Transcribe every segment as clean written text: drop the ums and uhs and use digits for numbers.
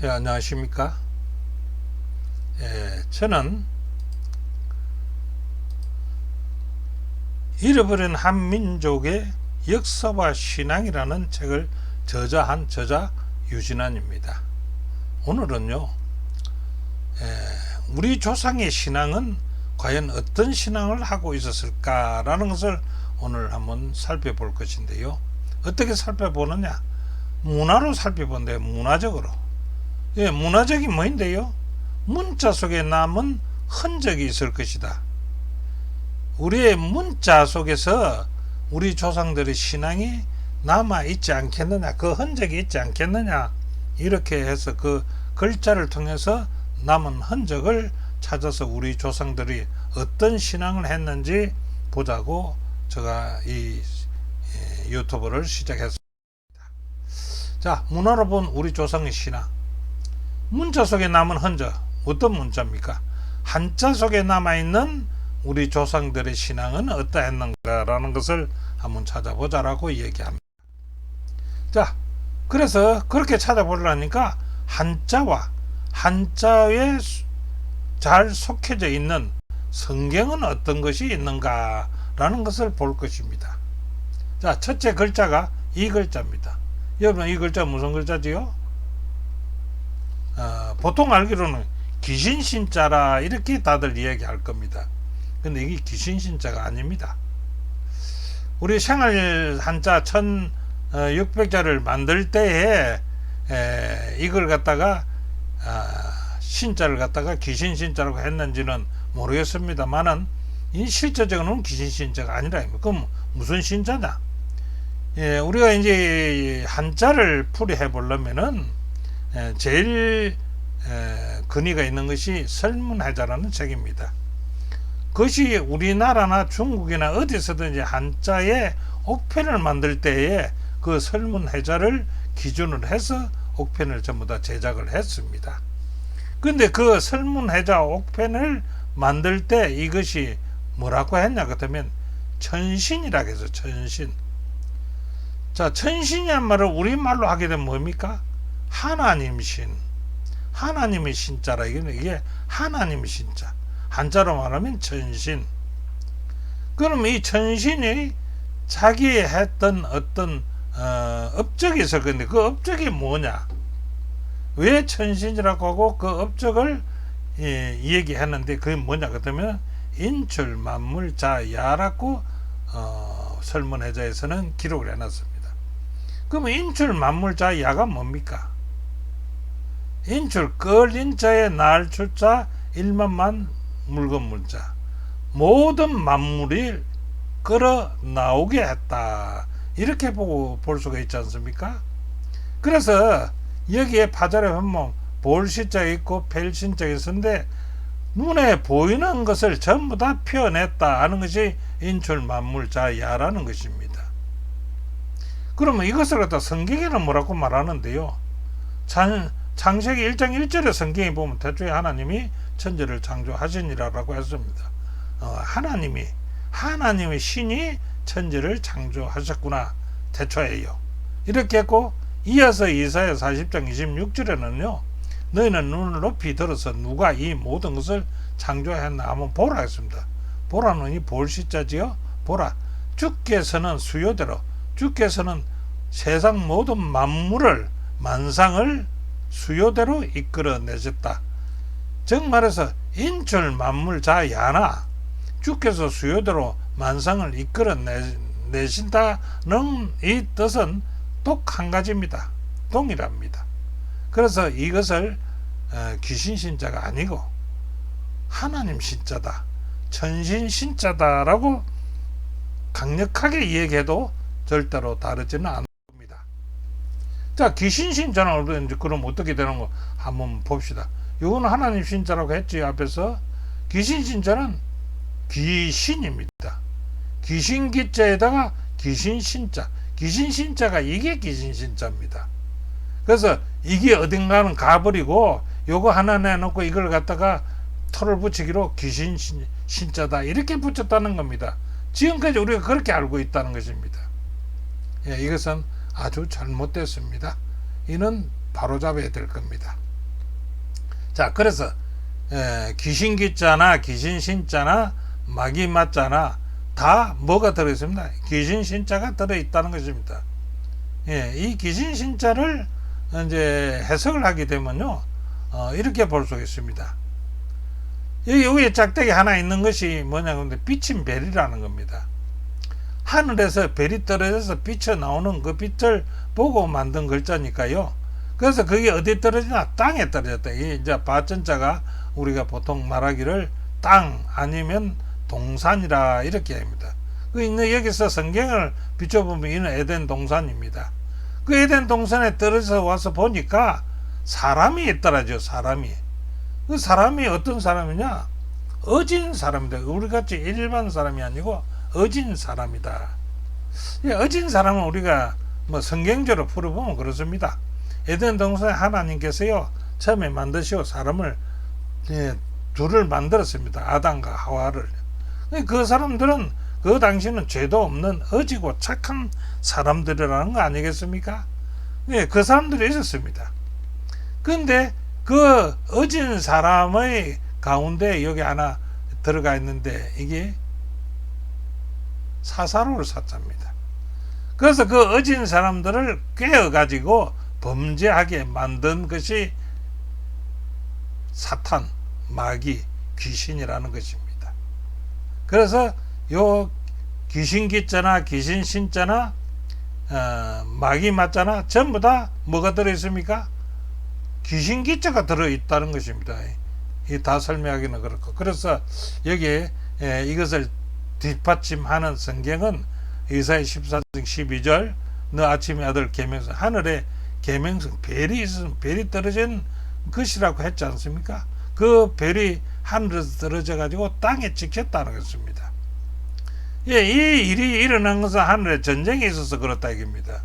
예, 안녕하십니까? 저는 잃어버린 한민족의 역사와 신앙이라는 책을 저자한 저자 유진환입니다. 오늘은요, 우리 조상의 신앙은 과연 어떤 신앙을 하고 있었을까라는 것을 오늘 한번 살펴볼 것인데요. 어떻게 살펴보느냐? 문화로 살펴본대요. 문화적으로. 문화적이 뭐인데요? 문자 속에 남은 흔적이 있을 것이다. 우리의 문자 속에서 우리 조상들의 신앙이 남아 있지 않겠느냐, 그 흔적이 있지 않겠느냐, 이렇게 해서 그 글자를 통해서 남은 흔적을 찾아서 우리 조상들이 어떤 신앙을 했는지 보자고 제가 이 유튜브를 시작했습니다. 자, 문화로 본 우리 조상의 신앙. 문자 속에 남은 흔적, 어떤 문자입니까? 한자 속에 남아있는 우리 조상들의 신앙은 어떠했는가라는 것을 한번 찾아보자라고 얘기합니다. 자, 그래서 그렇게 찾아보려니까 한자와 한자에 잘 속해져 있는 성경은 어떤 것이 있는가라는 것을 볼 것입니다. 자, 첫째 글자가 이 글자입니다. 여러분, 이 글자 무슨 글자지요? 보통 알기로는 귀신신자라 이렇게 다들 이야기할 겁니다. 근데 이게 귀신신자가 아닙니다. 우리 생활 한자 1600자를 만들 때에 이걸 갖다가 신자를 갖다가 귀신신자라고 했는지는 모르겠습니다만은 이 실제적으로는 귀신신자가 아니라 그럼 무슨 신자냐? 우리가 이제 한자를 풀이해 보려면은 제일 근위가 있는 것이 설문해자라는 책입니다. 그것이 우리나라나 중국이나 어디서든지 한자의 옥편을 만들 때에 그 설문해자를 기준으로 해서 옥편을 전부 다 제작을 했습니다. 근데 그 설문해자 옥편을 만들 때 이것이 뭐라고 했냐 그러면 천신이라고 해서 천신. 자, 천신이란 말을 우리말로 하게 되면 뭡니까? 하나님 신, 하나님의 신자라. 이게 하나님의 신자, 한자로 말하면 천신. 그럼 이 천신이 자기 했던 어떤 업적이 있을 건데 그 업적이 뭐냐, 왜 천신이라고 하고 그 업적을 얘기했는데 그게 뭐냐 그러면 인출만물자야라고 설문해자에서는 기록을 해놨습니다. 그러면 인출만물자야가 뭡니까? 인출, 끌인자에 날 출자, 일만만 물건 물자. 모든 만물이 끌어 나오게 했다. 이렇게 보고 볼 수가 있지 않습니까? 그래서 여기에 파절에 보면 볼시자가 있고 펠신자가 있는데 눈에 보이는 것을 전부 다 표현했다 하는 것이 인출만물자야라는 것입니다. 그러면 이것을 갖다 성경에는 뭐라고 말하는데요? 창세기 1장 1절에 성경에 보면 태초에 하나님이 천지를 창조하시니라라고 했습니다. 하나님의 신이 천지를 창조하셨구나, 태초에요. 이렇게 했고, 이어서 이사야 40장 26절에는요, 너희는 눈을 높이 들어서 누가 이 모든 것을 창조했나 한번 보라 했습니다. 보라는 이 볼시자지요. 보라, 주께서는 수요대로, 주께서는 세상 모든 만물을, 만상을 수요대로 이끌어내셨다. 즉 말해서 인출만물자야나 주께서 수요대로 만상을 이끌어내신다는 이 뜻은 똑 한 가지입니다. 동일합니다. 그래서 이것을 귀신신자가 아니고 하나님 신자다, 천신신자다라고 강력하게 이야기해도 절대로 다르지는 않습니다. 자, 귀신신자는 그럼 어떻게 되는 거 한번 봅시다. 이거는 하나님 신자라고 했지 앞에서. 귀신신자는 귀신입니다. 귀신기자에다가 귀신신자, 귀신신자가 이게 귀신신자입니다. 그래서 이게 어딘가는 가버리고 요거 하나 내놓고 이걸 갖다가 털을 붙이기로 귀신신자다 이렇게 붙였다는 겁니다. 지금까지 우리가 그렇게 알고 있다는 것입니다. 이것은 아주 잘못됐습니다. 이는 바로잡아야 될 겁니다. 자, 그래서 귀신 기자나 귀신 신자나 마귀 맞자나 다 뭐가 들어있습니다. 귀신 신자가 들어있다는 것입니다. 예, 이 귀신 신자를 이제 해석을 하게 되면요, 이렇게 볼 수가 있습니다. 여기 짝대기 하나 있는 것이 뭐냐면 비친 별이라는 겁니다. 하늘에서 별이 떨어져서 비쳐 나오는 그 빛을 보고 만든 글자니까요. 그래서 그게 어디 떨어지나? 땅에 떨어졌다. 이제 바전자가 우리가 보통 말하기를 땅 아니면 동산이라 이렇게 합니다. 여기서 성경을 비춰보면 이는 에덴 동산입니다. 그 에덴 동산에 떨어져 와서 보니까 사람이 있더라죠. 사람이. 그 사람이 어떤 사람이냐? 어진 사람이다. 우리같이 일반 사람이 아니고 어진 사람이다. 어진 사람은 우리가 뭐 성경적으로 풀어보면 그렇습니다. 에덴 동산에 하나님께서요, 처음에 만드시고 사람을 둘을 만들었습니다. 아담과 하와를. 그 사람들은 그 당시는 죄도 없는 어지고 착한 사람들이라는 거 아니겠습니까? 그 사람들이 있었습니다. 그런데 그 어진 사람의 가운데 여기 하나 들어가 있는데 이게 사사로울 사자입니다. 그래서 그 어진 사람들을 꿰어가지고 범죄하게 만든 것이 사탄, 마귀, 귀신이라는 것입니다. 그래서 요 귀신 기자나 귀신 신자나 마귀 맞자나 전부 다 뭐가 들어있습니까? 귀신 기자가 들어있다는 것입니다. 이 다 설명하기는 그렇고, 그래서 여기에 이것을 뒷받침하는 성경은 이사야 14장 12절 너 아침의 아들 계명성, 하늘에 계명성 별이 있으면 별이 떨어진 것이라고 했지 않습니까? 그 별이 하늘에서 떨어져 가지고 땅에 찍혔다는 것입니다. 이 일이 일어난 것은 하늘에 전쟁이 있어서 그렇다 이겁니다.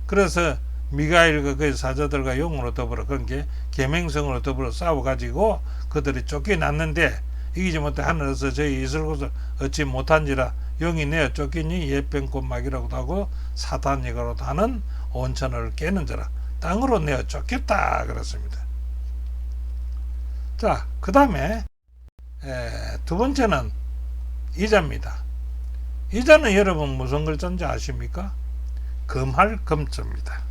그래서 미가엘과 그의 사자들과 용으로 더불어, 그러니까 계명성으로 더불어 싸워가지고 그들이 쫓겨났는데 이기지 못해 하늘에서 저희 이스라엘 것을 얻지 못한지라 용이 내어 쫓기니 예병꽃 마귀라고도 하고 사탄이라고도 하는 온천을 깨는 자라 땅으로 내어 쫓겼다 그렇습니다. 자, 그 다음에 두 번째는 이자입니다. 이자는 여러분 무슨 글자인지 아십니까? 금할 금자입니다.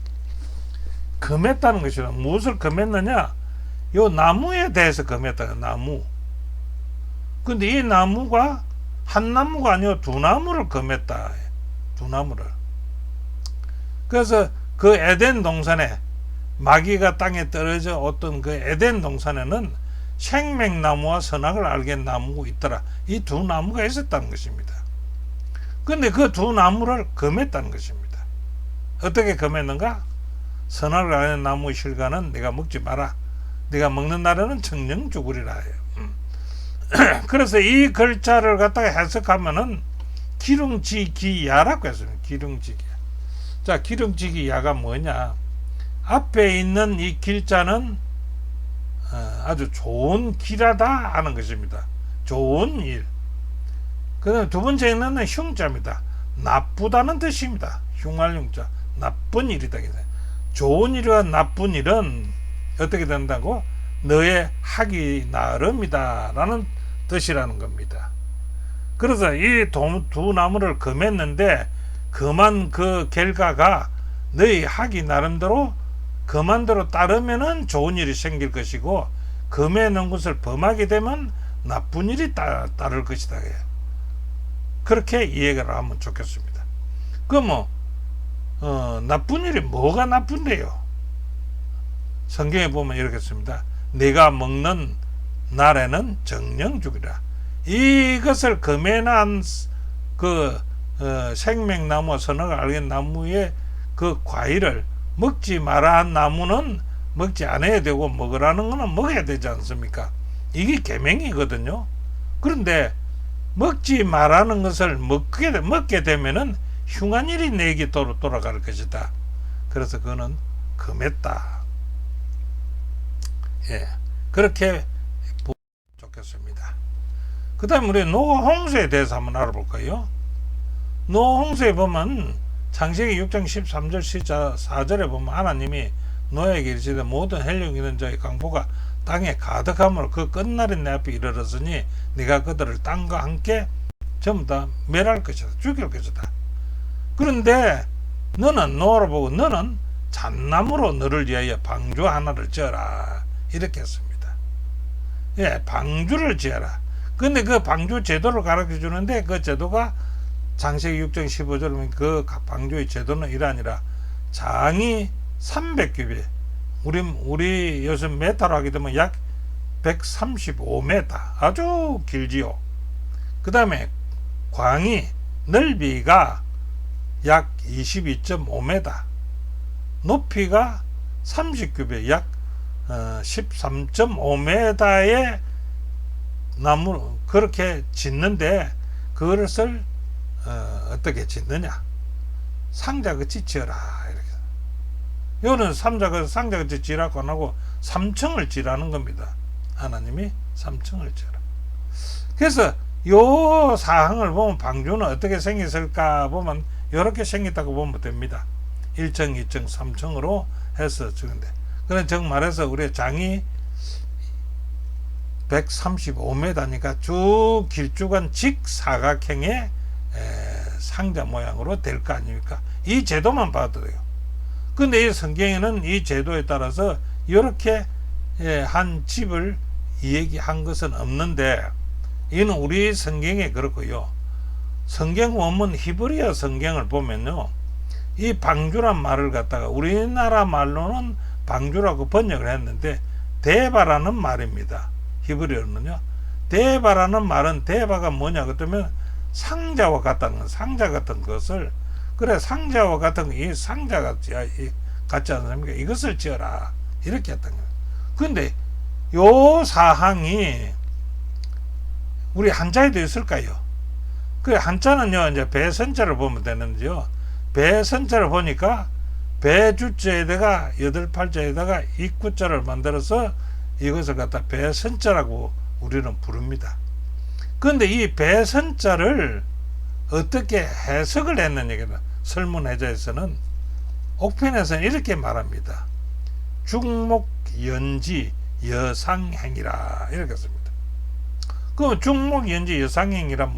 금했다는 것이라 무엇을 금했느냐? 요 나무에 대해서 금했다. 나무. 근데 이 나무가 한 나무가 아니고 두 나무를 금했다. 두 나무를. 그래서 그 에덴 동산에 마귀가 땅에 떨어져 어떤 그 에덴 동산에는 생명나무와 선악을 알게 나무가 있더라. 이 두 나무가 있었다는 것입니다. 근데 그 두 나무를 금했다는 것입니다. 어떻게 금했는가? 선악을 아는 나무의 실과는 내가 먹지 마라. 내가 먹는 날에는 청령 죽으리라 해요. 그래서 이 글자를 갖다가 해석하면은 기름지기야라고 했습니다. 기름지기. 자, 기름지기야가 뭐냐? 앞에 있는 이 길자는 아주 좋은 길하다 하는 것입니다. 좋은 일. 그 다음에 두 번째는 흉자입니다. 나쁘다는 뜻입니다. 흉할 흉자. 나쁜 일이다. 좋은 일과 나쁜 일은 어떻게 된다고? 너의 하기 나름이다 라는 뜻이라는 겁니다. 그래서 이 두 나무를 금했는데 금한 그 결과가 너희 하기 나름대로 금한대로 따르면은 좋은 일이 생길 것이고 금해 놓은 것을 범하게 되면 나쁜 일이 따를 것이다. 그렇게 이해를 하면 좋겠습니다. 그럼 나쁜 일이 뭐가 나쁜데요? 성경에 보면 이렇게 씁니다. 내가 먹는 날에는 정령 죽이라. 이것을 금해난 그 생명나무 선악을 알게 나무의 그 과일을 먹지 마라 한 나무는 먹지 않아야 되고 먹으라는 거는 먹어야 되지 않습니까? 이게 계명이거든요. 그런데 먹지 말라는 것을 먹게 되면은 흉한 일이 내게 돌아갈 것이다. 그래서 그거는 금했다. 예, 그렇게 보면 좋겠습니다. 그 다음 우리 노아 홍수에 대해서 한번 알아볼까요? 노아 홍수에 보면 창세기 6장 13절 4절에 보면 하나님이 노예에게 이르시되 모든 헬령 있는 자의 강포가 땅에 가득함으로 그 끝날인 내 앞에 이르렀으니 네가 그들을 땅과 함께 전부 다 멸할 것이다. 죽일 것이다. 그런데 너는 노아를 보고 너는 잣나무로 너를 위하여 방주 하나를 지어라. 이렇게 했습니다. 예, 방주를 지어라. 근데 그 방주 제도를 가르쳐 주는데 그 제도가 창세기 6장 15절에 보면 그 방주의 제도는 이러하니라. 장이 300규빗. 우리 요즘 메타로 하게 되면 약 135m. 아주 길지요. 그 다음에 광이 넓이가 약 22.5m. 높이가 30규빗. 약 13.5m의 나무 그렇게 짓는데 그것을 어떻게 짓느냐? 상자같이 지어라. 이렇게. 이거는 상자같이 지라고 안 하고 3층을 지라는 겁니다. 하나님이 3층을 지어라. 그래서 요 사항을 보면 방주는 어떻게 생겼을까 보면 이렇게 생겼다고 보면 됩니다. 1층, 2층, 3층으로 해서 주는데. 그래 정 말해서 우리 장이 135m니까 쭉 길쭉한 직사각형의 상자 모양으로 될 거 아닙니까? 이 제도만 봐도 돼요. 근데 이 성경에는 이 제도에 따라서 이렇게 한 집을 얘기한 것은 없는데 이는 우리 성경에 그렇고요. 성경 원문 히브리어 성경을 보면요. 이 방주란 말을 갖다가 우리나라 말로는 방주라고 번역을 했는데 데바라는 말입니다. 히브리어는요. 데바라는 말은 데바가 뭐냐 그러면 상자와 같다는 건 상자 같은 것을 그래 상자와 같은 이 상자가 같지 않습니까? 이것을 지어라 이렇게 했던 거예요. 근데 요 사항이 우리 한자에도 있을까요? 그 한자는요 이제 배선자를 보면 되는데요. 배선자를 보니까 배주자에다가 8팔자에다가 입구자를 만들어서 이것을 갖다 배선자라고 우리는 부릅니다. 그런데 이 배선자를 어떻게 해석을 했느냐 설문해자에서는 옥편에서는 이렇게 말합니다. 중목연지 여상행이라 이렇게 씁니다. 그럼 중목연지 여상행이란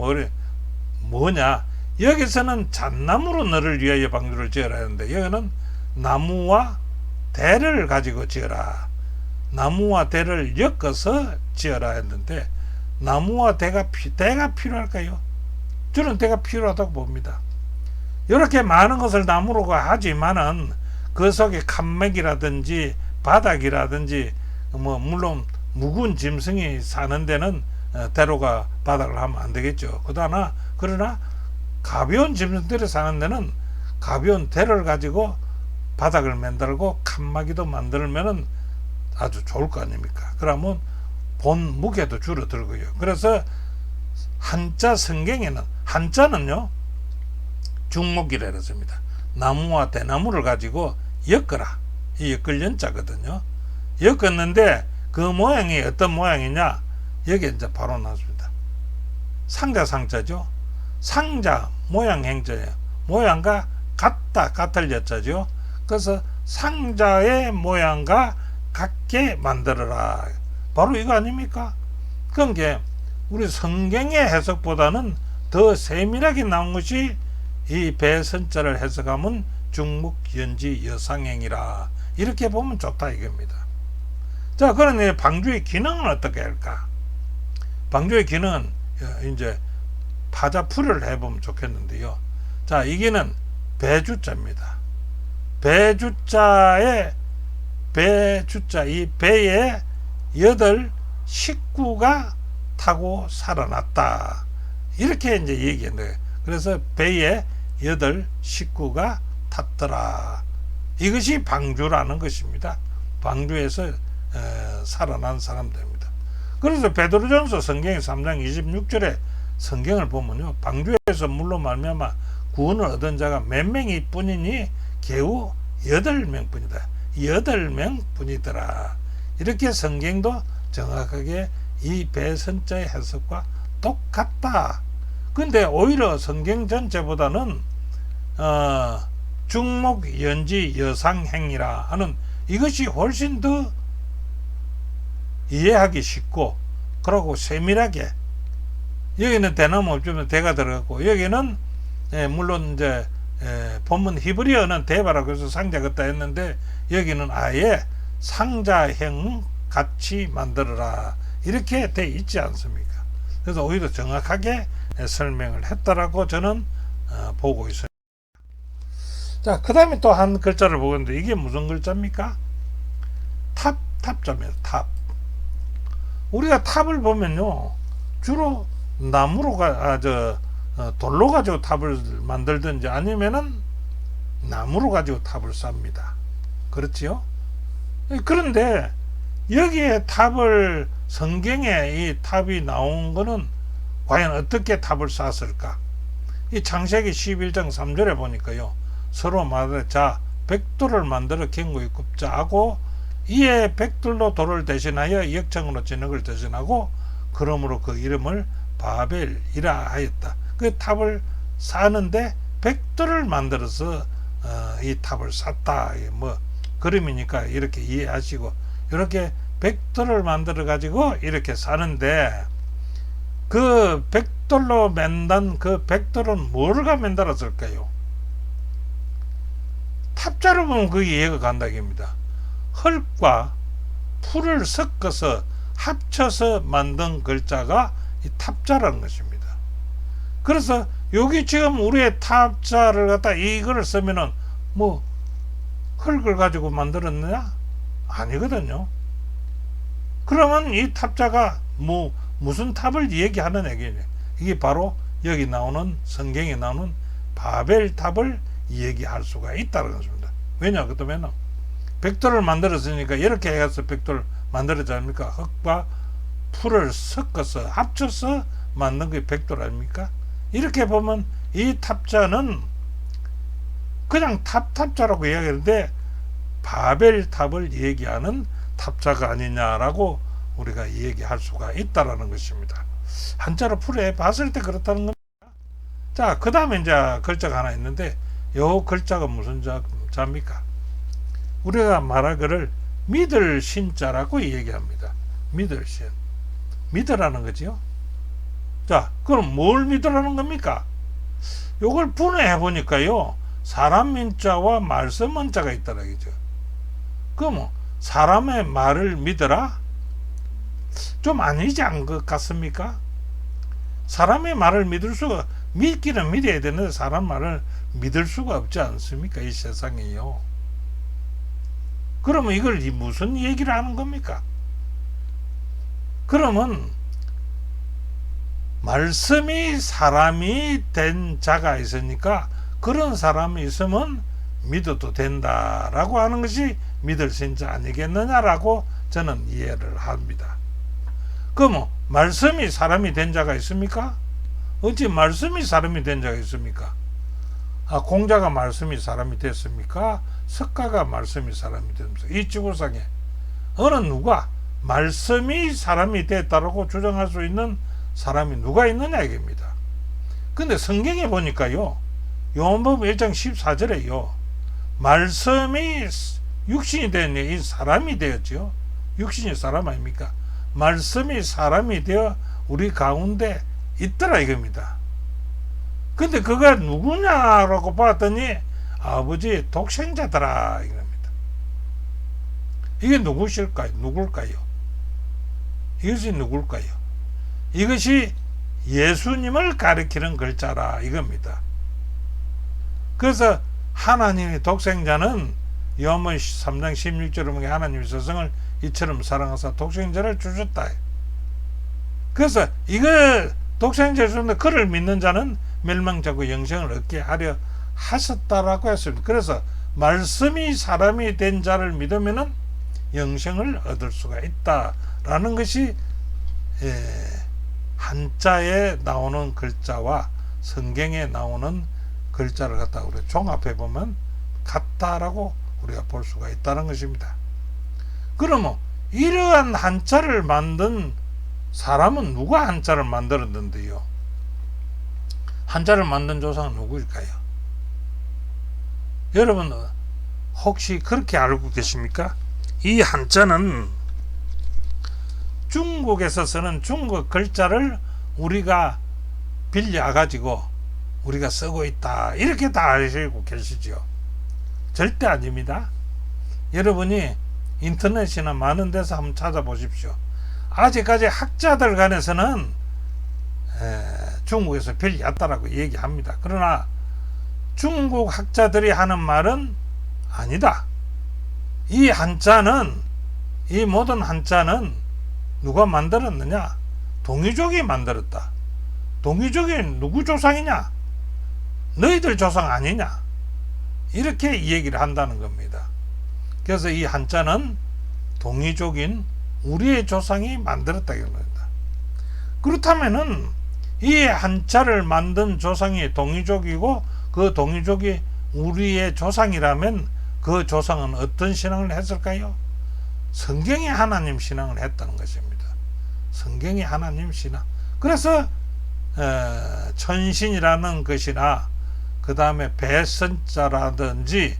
뭐냐? 여기서는 잣나무로 너를 위하여 방주를 지어라 했는데 여기는 나무와 대를 가지고 지어라. 나무와 대를 엮어서 지어라 했는데 나무와 대가 필요할까요? 저는 대가 필요하다고 봅니다. 이렇게 많은 것을 나무로 하지만은 그 속에 칸막이라든지 바닥이라든지 물론 묵은 짐승이 사는 데는 대로가 바닥을 하면 안 되겠죠. 그러나 가벼운 짐승들이 사는 데는 가벼운 대를 가지고 바닥을 만들고 칸막이도 만들면은 아주 좋을 거 아닙니까? 그러면 본 무게도 줄어들고요. 그래서 한자 성경에는 한자는요 중목이라 그랬습니다. 나무와 대나무를 가지고 엮어라. 이 엮을 연자거든요. 엮었는데 그 모양이 어떤 모양이냐? 여기 이제 바로 나왔습니다. 상자죠. 상자 모양 행자예요. 모양과 같을 여자죠. 그래서 상자의 모양과 같게 만들어라. 바로 이거 아닙니까? 그러니까 우리 성경의 해석보다는 더 세밀하게 나온 것이 이 배선자를 해석하면 중목연지 여상행이라 이렇게 보면 좋다 이겁니다. 자, 그러니 방주의 기능은 어떻게 할까? 방주의 기능은 이제 파자풀이를 해보면 좋겠는데요. 자, 이게는 배주자입니다. 이 배에 8 식구가 타고 살아났다. 이렇게 이제 얘기했는데, 그래서 배에 8 식구가 탔더라. 이것이 방주라는 것입니다. 방주에서 살아난 사람들입니다. 그래서 베드로전서 성경 3장 26절에 성경을 보면요, 방주에서 물로 말미암아 구원을 얻은 자가 몇 명이 뿐이니 겨우 8명 뿐이다. 8명 뿐이더라. 이렇게 성경도 정확하게 이 배선자의 해석과 똑같다. 근데 오히려 성경 전체보다는 중목연지 여상행이라 하는 이것이 훨씬 더 이해하기 쉽고, 그리고 세밀하게, 여기는 대나무 없으면 대가 들어갔고, 여기는 물론 이제 본문 히브리어는 대바라고 해서 상자 같다 했는데, 여기는 아예 상자형 같이 만들어라 이렇게 돼 있지 않습니까? 그래서 오히려 정확하게 설명을 했다라고 저는 보고 있습니다. 자, 그 다음에 또 한 글자를 보는데, 이게 무슨 글자입니까? 탑자입니다. 탑. 우리가 탑을 보면요, 주로 나무로 돌로 가지고 탑을 만들든지 아니면은 나무로 가지고 탑을 쌉니다. 그렇지요? 그런데 여기에 탑을, 성경에 이 탑이 나온 거는 과연 어떻게 탑을 쌌을까? 이 창세기 11장 3절에 보니까요, 서로 말하되 자 벽돌을 만들어 견고히 굽자 하고, 이에 벽돌로 돌을 대신하여 역청으로 진흙을 대신하고, 그러므로 그 이름을 바벨이라 하였다. 그 탑을 쌓는데 벽돌을 만들어서 이 탑을 쌓다. 뭐 그림이니까 이렇게 이해하시고, 이렇게 벽돌을 만들어 가지고 이렇게 사는데, 그 벽돌로 만든 그 벽돌은 뭐가 만들었을까요? 탑자로 보면 그 이해가 간다입니다. 흙과 풀을 섞어서 합쳐서 만든 글자가 이 탑자라는 것입니다. 그래서 여기 지금 우리의 탑자를 갖다 이거를 쓰면은 뭐 흙을 가지고 만들었느냐? 아니거든요. 그러면 이 탑자가 뭐 무슨 탑을 얘기하는 얘기냐? 이게 바로 여기 나오는, 성경에 나오는 바벨 탑을 얘기할 수가 있다는 것입니다. 왜냐? 그러면 벽돌을 만들었으니까 이렇게 해서 벽돌을 만들었지 않습니까? 흙과 풀을 섞어서 합쳐서 만든 게 벽돌 아닙니까? 이렇게 보면 이 탑자는 그냥 탑자라고 이야기하는데 바벨 탑을 얘기하는 탑자가 아니냐라고 우리가 얘기할 수가 있다라는 것입니다. 한자로 풀에 봤을 때 그렇다는 겁니다. 자, 그 다음에 이제 글자가 하나 있는데, 요 글자가 무슨 자입니까? 우리가 말하기를 믿을 신자라고 얘기합니다. 믿을 신. 믿으라는 거지요. 자, 그럼 뭘 믿으라는 겁니까? 요걸 분해해 보니까요, 사람 민자와 말씀 문자가 있다는 거죠. 그럼 사람의 말을 믿어라? 좀 아니지 않은 것 같습니까? 사람의 말을 믿기는 믿어야 되는데 사람 말을 믿을 수가 없지 않습니까? 이 세상에요. 그러면 이걸 무슨 얘기를 하는 겁니까? 그러면 말씀이 사람이 된 자가 있으니까 그런 사람이 있으면 믿어도 된다라고 하는 것이 믿을 신자 아니겠느냐라고 저는 이해를 합니다. 그럼 말씀이 사람이 된 자가 있습니까? 어찌 말씀이 사람이 된 자가 있습니까? 공자가 말씀이 사람이 됐습니까? 석가가 말씀이 사람이 됐습니까? 이 지구상에 어느 누가 말씀이 사람이 됐다라고 주장할 수 있는 사람이 누가 있느냐 이겁니다. 근데 성경에 보니까요, 요한복음 1장 14절에요, 말씀이 육신이 된 이 사람이 되었죠. 육신이 사람 아닙니까? 말씀이 사람이 되어 우리 가운데 있더라 이겁니다. 근데 그가 누구냐라고 봤더니 아버지의 독생자더라 이겁니다. 이게 누구실까요? 누굴까요? 이것이 누굴까요? 이것이 예수님을 가리키는 글자라 이겁니다. 그래서 하나님의 독생자는 요한복음 3장 16절에 보면 하나님의 세상을 이처럼 사랑하사 독생자를 주셨다. 그래서 이거 독생자를 주는데 그를 믿는 자는 멸망자고 영생을 얻게 하려 하셨다라고 했습니다. 그래서 말씀이 사람이 된 자를 믿으면은 영생을 얻을 수가 있다라는 것이 한자에 나오는 글자와 성경에 나오는 글자를 갖다 우리 종합해 보면 같다라고 우리가 볼 수가 있다는 것입니다. 그러면 이러한 한자를 만든 사람은 누가 한자를 만들었는데요? 한자를 만든 조상은 누구일까요? 여러분 혹시 그렇게 알고 계십니까? 이 한자는 중국에서 쓰는 중국 글자를 우리가 빌려 가지고 우리가 쓰고 있다, 이렇게 다 아시고 계시죠? 절대 아닙니다. 여러분이 인터넷이나 많은 데서 한번 찾아보십시오. 아직까지 학자들 간에서는 중국에서 빌려왔다라고 얘기합니다. 그러나 중국 학자들이 하는 말은 아니다. 이 한자는, 이 모든 한자는 누가 만들었느냐? 동이족이 만들었다. 동이족이 누구 조상이냐? 너희들 조상 아니냐? 이렇게 얘기를 한다는 겁니다. 그래서 이 한자는 동이족인 우리의 조상이 만들었다 이런 겁니다. 그렇다면은 이 한자를 만든 조상이 동이족이고 그 동이족이 우리의 조상이라면 그 조상은 어떤 신앙을 했을까요? 성경의 하나님 신앙을 했다는 것입니다. 성경의 하나님 신앙. 그래서 천신이라는 것이나 그 다음에 배선자라든지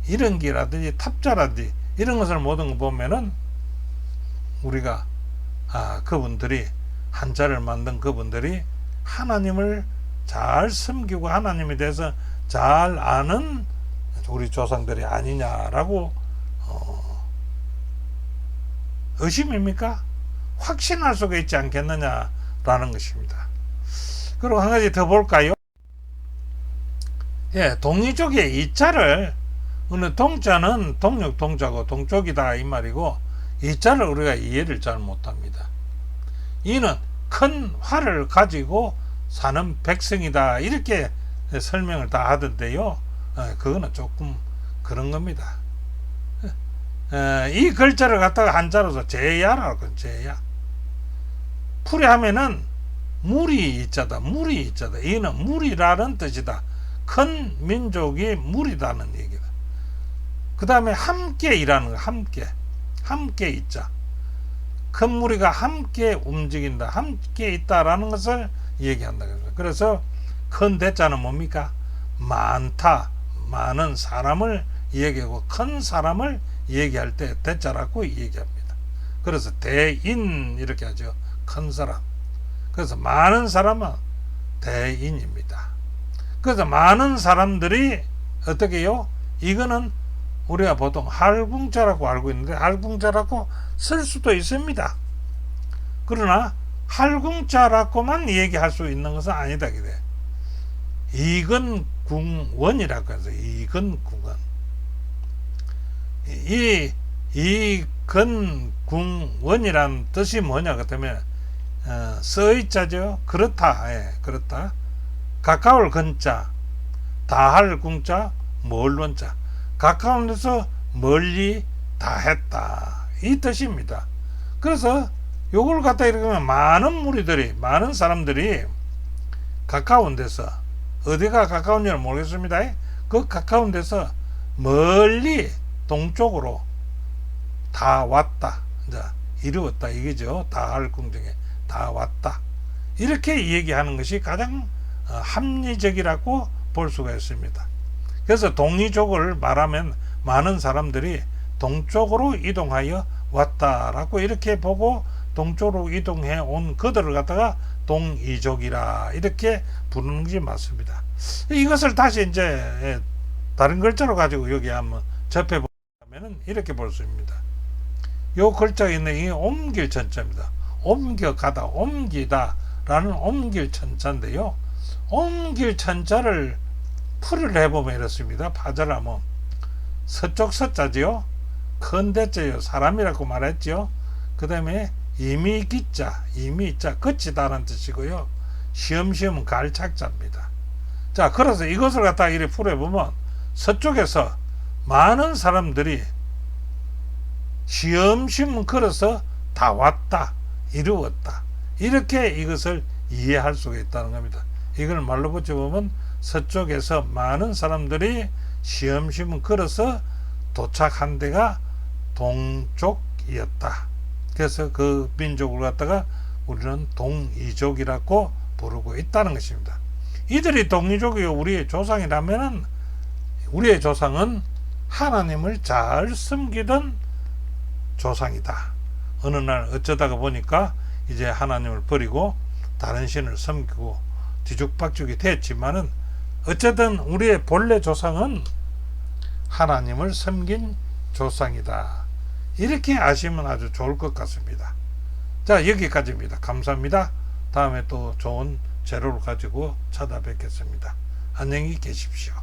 이런 기라든지 탑자라든지 이런 것을 모든 거 보면은 우리가 그분들이, 한자를 만든 그분들이 하나님을 잘 섬기고 하나님에 대해서 잘 아는 우리 조상들이 아니냐라고 의심입니까? 확신할 수가 있지 않겠느냐라는 것입니다. 그리고 한 가지 더 볼까요? 동이족의 이자를, 오늘 동자는 동력 동자고 동쪽이다 이 말이고, 이자를 우리가 이해를 잘 못합니다. 이는 큰 활을 가지고 사는 백성이다 이렇게 설명을 다 하던데요, 그거는 조금 그런 겁니다. 이 글자를 갖다가 한자로서 제야라고, 제야. 풀이하면은 물이 이자다, 물이 이자다. 이는 물이라는 뜻이다. 큰 민족이 물이라는 얘기다. 그 다음에 함께 일하는 거, 함께 있자. 큰 무리가 함께 움직인다, 함께 있다라는 것을 얘기한다. 그래서 큰 대자는 뭡니까? 많다, 많은 사람을 얘기하고 큰 사람을 얘기할 때 대자라고 얘기합니다. 그래서 대인 이렇게 하죠. 큰 사람. 그래서 많은 사람은 대인입니다. 그래서 많은 사람들이 어떻게 해요? 이거는 우리가 보통 할궁자라고 알고 있는데 할궁자라고 쓸 수도 있습니다. 그러나 할궁자라고만 얘기할 수 있는 것은 아니다. 그래. 이건궁원이라고 해서 이건궁원. 이 이건궁원이란 뜻이 뭐냐 그러면 서의자죠. 그렇다. 그렇다. 가까울 건자, 다할 궁자, 멀원자. 가까운 데서 멀리 다했다 이 뜻입니다. 그래서 요걸 갖다 이렇게 하면 많은 무리들이, 많은 사람들이 가까운 데서, 어디가 가까운지는 모르겠습니다. 그 가까운 데서 멀리 동쪽으로 다 왔다, 이제 이루었다 이거죠. 다할 궁정에 다 왔다 이렇게 얘기하는 것이 가장 합리적이라고 볼 수가 있습니다. 그래서 동이족을 말하면 많은 사람들이 동쪽으로 이동하여 왔다라고 이렇게 보고 동쪽으로 이동해 온 그들을 갖다가 동이족이라 이렇게 부르는 것이 맞습니다. 이것을 다시 이제 다른 글자로 가지고 여기 한번 접해 보면 이렇게 볼 수 있습니다. 요 글자에 있는 이 옮길 천자입니다. 옮겨가다, 옮기다 라는 옮길 천자인데요, 옮길 천자를 풀이를 해보면 이렇습니다. 파절하면 서쪽 서자지요, 큰 대자요, 사람이라고 말했죠. 그 다음에 이미기자, 이미자 끝이다라는 뜻이고요, 시험시험은 갈착자입니다. 자, 그래서 이것을 갖다가 이렇게 풀어보면 서쪽에서 많은 사람들이 시험시험 걸어서 다 왔다, 이루었다 이렇게 이것을 이해할 수가 있다는 겁니다. 이걸 말로 붙여보면 서쪽에서 많은 사람들이 시험시험 걸어서 도착한 데가 동쪽이었다. 그래서 그 민족을 갖다가 우리는 동이족이라고 부르고 있다는 것입니다. 이들이 동이족이 우리의 조상이라면은 우리의 조상은 하나님을 잘 섬기던 조상이다. 어느 날 어쩌다가 보니까 이제 하나님을 버리고 다른 신을 섬기고 뒤죽박죽이 됐지만은 어쨌든 우리의 본래 조상은 하나님을 섬긴 조상이다. 이렇게 아시면 아주 좋을 것 같습니다. 자, 여기까지입니다. 감사합니다. 다음에 또 좋은 재료를 가지고 찾아뵙겠습니다. 안녕히 계십시오.